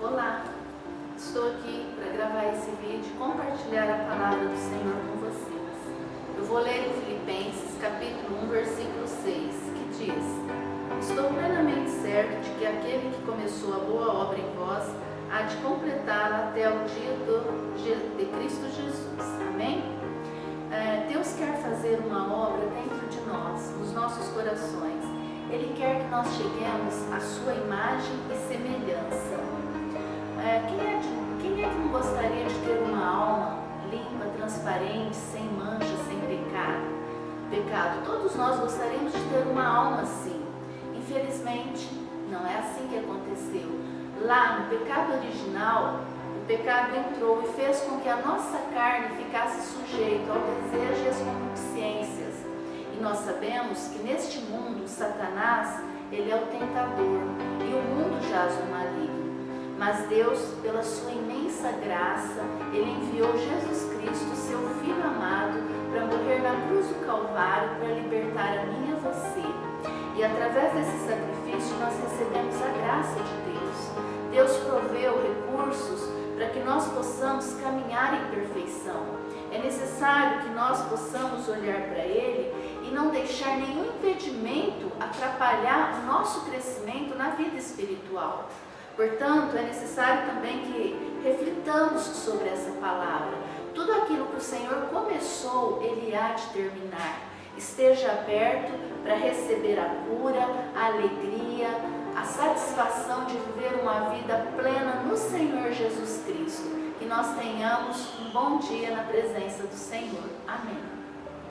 Olá, estou aqui para gravar esse vídeo e compartilhar a palavra do Senhor com vocês. Eu vou ler em Filipenses capítulo 1, versículo 6, que diz: Estou plenamente certo de que aquele que começou a boa obra em vós há de completá-la até o dia de Cristo Jesus. Amém? Deus quer fazer uma obra dentro de nós, nos nossos corações. Ele quer que nós cheguemos à sua imagem e semelhança. Quem é que não gostaria de ter uma alma limpa, transparente, sem mancha, sem pecado? Todos nós gostaríamos de ter uma alma assim. Infelizmente, não é assim que aconteceu. Lá no pecado original, o pecado entrou e fez com que a nossa carne ficasse sujeita ao desejo e às concupiscências. E nós sabemos que neste mundo, Satanás, ele é o tentador e o mundo jaz no maligno. Mas Deus, pela sua imensa graça, Ele enviou Jesus Cristo, seu Filho amado, para morrer na cruz do Calvário, para libertar a mim e a você. E através desse sacrifício nós recebemos a graça de Deus. Deus proveu recursos para que nós possamos caminhar em perfeição. É necessário que nós possamos olhar para Ele e não deixar nenhum impedimento atrapalhar o nosso crescimento na vida espiritual. Portanto, é necessário também que reflitamos sobre essa palavra. Tudo aquilo que o Senhor começou, Ele há de terminar. Esteja aberto para receber a cura, a alegria, a satisfação de viver uma vida plena no Senhor Jesus Cristo. Que nós tenhamos um bom dia na presença do Senhor. Amém.